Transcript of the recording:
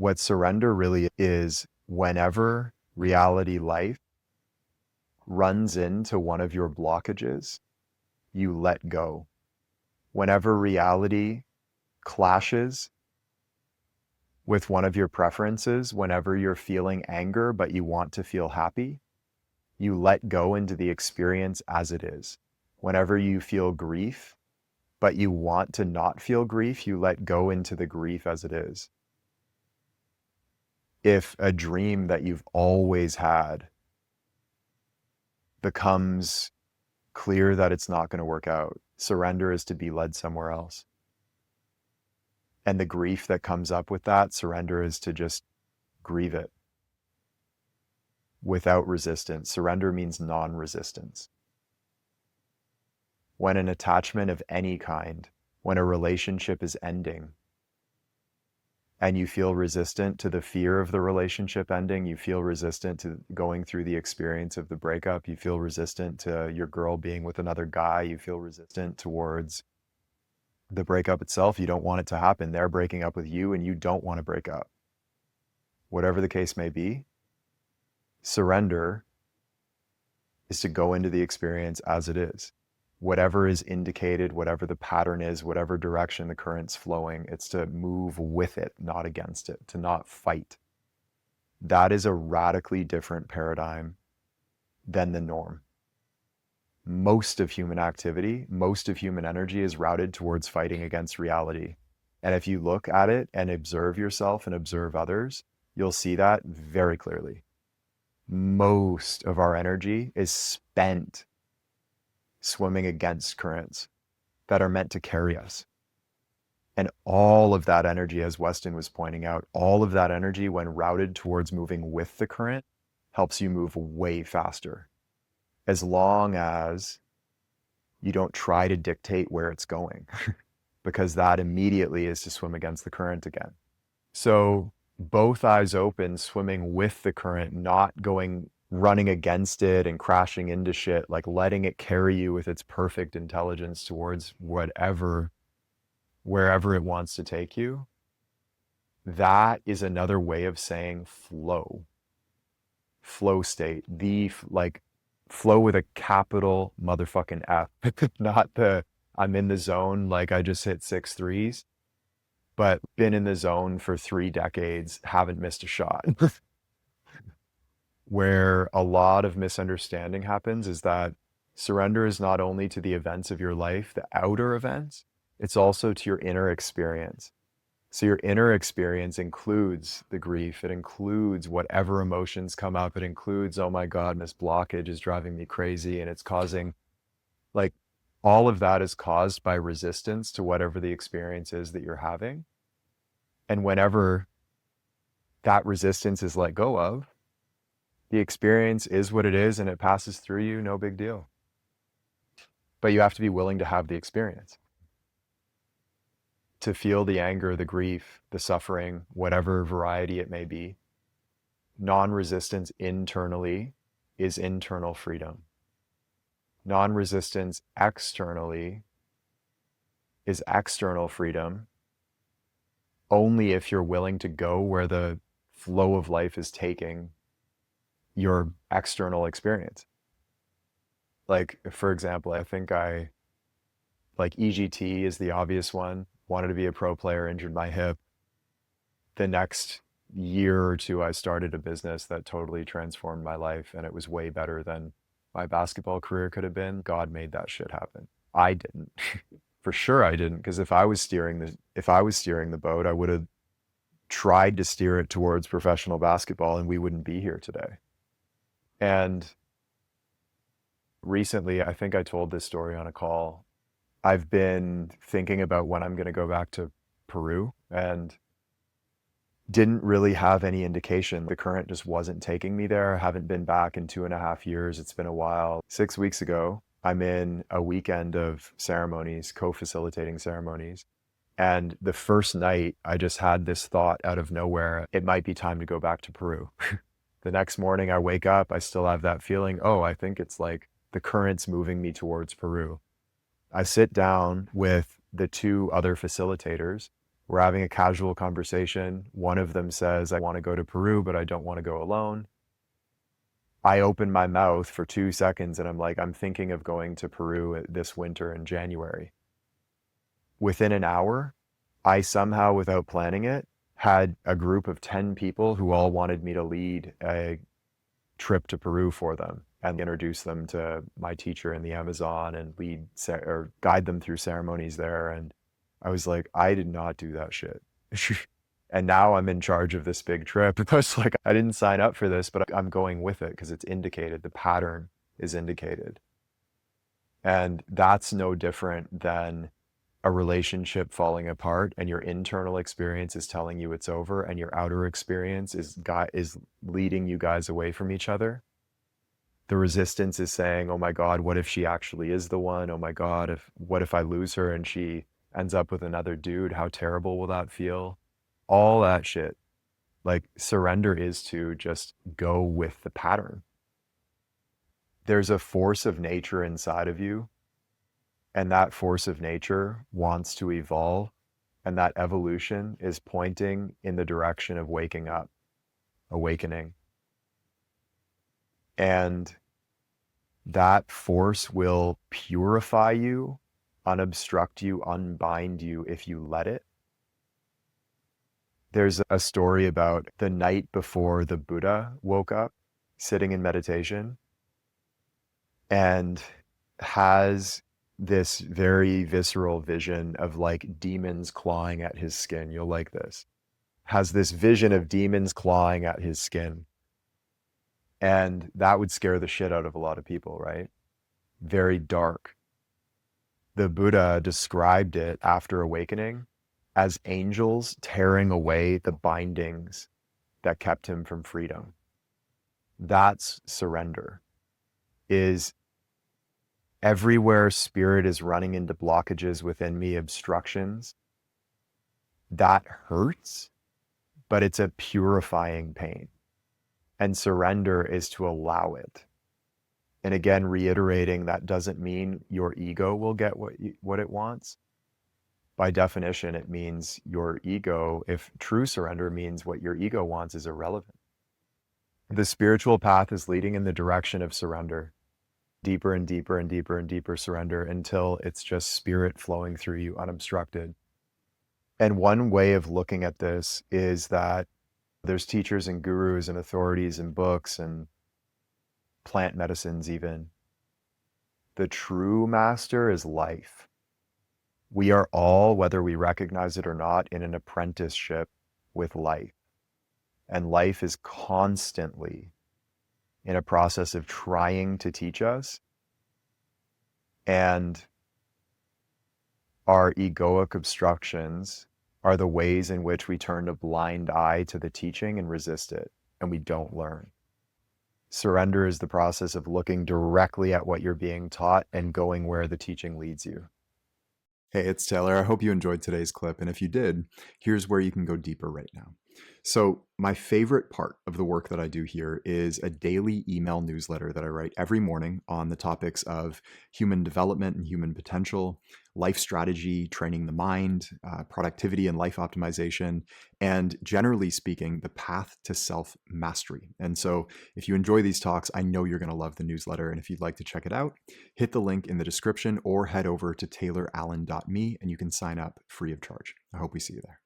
What surrender really is, whenever reality life runs into one of your blockages, you let go. Whenever reality clashes with one of your preferences, whenever you're feeling anger but you want to feel happy, you let go into the experience as it is. Whenever you feel grief but you want to not feel grief, you let go into the grief as it is. If a dream that you've always had becomes clear that it's not going to work out, surrender is to be led somewhere else. And the grief that comes up with that, surrender is to just grieve it without resistance. Surrender means non-resistance. When an attachment of any kind, when a relationship is ending, and you feel resistant to the fear of the relationship ending, you feel resistant to going through the experience of the breakup, you feel resistant to your girl being with another guy, you feel resistant towards the breakup itself, you don't want it to happen. They're breaking up with you and you don't want to break up. Whatever the case may be, surrender is to go into the experience as it is. Whatever is indicated, whatever the pattern is, whatever direction the current's flowing, it's to move with it, not against it, to not fight. That is a radically different paradigm than the norm. Most of human activity, most of human energy is routed towards fighting against reality. And if you look at it and observe yourself and observe others, you'll see that very clearly. Most of our energy is spent swimming against currents that are meant to carry us. And all of that energy, as Weston was pointing out, all of that energy, when routed towards moving with the current, helps you move way faster. As long as you don't try to dictate where it's going, because that immediately is to swim against the current again. So both eyes open, swimming with the current, not running against it and crashing into shit, like letting it carry you with its perfect intelligence towards wherever it wants to take you. That is another way of saying flow state, flow with a capital motherfucking F, not the I'm in the zone, like I just hit 6 threes, but been in the zone for 3 decades, haven't missed a shot. Where a lot of misunderstanding happens is that surrender is not only to the events of your life, the outer events, it's also to your inner experience. So your inner experience includes the grief, it includes whatever emotions come up, it includes, oh my God, this blockage is driving me crazy, and it's causing, like, all of that is caused by resistance to whatever the experience is that you're having. And whenever that resistance is let go of, the experience is what it is and it passes through you, no big deal. But you have to be willing to have the experience. To feel the anger, the grief, the suffering, whatever variety it may be. Non-resistance internally is internal freedom. Non-resistance externally is external freedom, only if you're willing to go where the flow of life is taking your external experience. Like, for example, I think EGT is the obvious one. Wanted to be a pro player, injured my hip. The next year or two, I started a business that totally transformed my life, and it was way better than my basketball career could have been. God made that shit happen. I didn't. For sure I didn't, because if I was steering the boat, I would have tried to steer it towards professional basketball and we wouldn't be here today. And recently, I think I told this story on a call, I've been thinking about when I'm going to go back to Peru and didn't really have any indication. The current just wasn't taking me there. I haven't been back in 2.5 years. It's been a while. 6 weeks ago, I'm in a weekend of ceremonies, co-facilitating ceremonies. And the first night, I just had this thought out of nowhere, it might be time to go back to Peru. The next morning I wake up, I still have that feeling, oh, I think it's like the current's moving me towards Peru. I sit down with the 2 other facilitators. We're having a casual conversation. One of them says, I want to go to Peru, but I don't want to go alone. I open my mouth for 2 seconds and I'm like, I'm thinking of going to Peru this winter in January. Within an hour, I somehow, without planning it, had a group of 10 people who all wanted me to lead a trip to Peru for them and introduce them to my teacher in the Amazon and lead or guide them through ceremonies there. And I was like, I did not do that shit. And now I'm in charge of this big trip. I was like, I didn't sign up for this, but I'm going with it because it's indicated. The pattern is indicated. And that's no different than a relationship falling apart and your internal experience is telling you it's over and your outer experience is leading you guys away from each other. The resistance is saying, oh my God, what if she actually is the one? Oh my God, what if I lose her and she ends up with another dude? How terrible will that feel? All that shit. Like, surrender is to just go with the pattern. There's a force of nature inside of you, and that force of nature wants to evolve, and that evolution is pointing in the direction of waking up, awakening. And that force will purify you, unobstruct you, unbind you if you let it. There's a story about the night before the Buddha woke up, sitting in meditation, and has this very visceral vision of like demons clawing at his skin. You'll like this. Has this vision of demons clawing at his skin. And that would scare the shit out of a lot of people, right? Very dark. The Buddha described it after awakening as angels tearing away the bindings that kept him from freedom. That's surrender. Is everywhere spirit is running into blockages within me, obstructions, that hurts, but it's a purifying pain. And surrender is to allow it. And again, reiterating, that doesn't mean your ego will get what it wants. By definition, it means your ego, if true surrender means what your ego wants, is irrelevant. The spiritual path is leading in the direction of surrender, deeper and deeper and deeper and deeper surrender until it's just spirit flowing through you unobstructed. And one way of looking at this is that there's teachers and gurus and authorities and books and plant medicines even. The true master is life. We are all, whether we recognize it or not, in an apprenticeship with life. And life is constantly in a process of trying to teach us. And our egoic obstructions are the ways in which we turn a blind eye to the teaching and resist it, and we don't learn. Surrender is the process of looking directly at what you're being taught and going where the teaching leads you. Hey, it's Taylor. I hope you enjoyed today's clip. And if you did, here's where you can go deeper right now. So my favorite part of the work that I do here is a daily email newsletter that I write every morning on the topics of human development and human potential, life strategy, training the mind, productivity and life optimization, and generally speaking, the path to self-mastery. And so if you enjoy these talks, I know you're going to love the newsletter. And if you'd like to check it out, hit the link in the description or head over to taylorallen.me and you can sign up free of charge. I hope we see you there.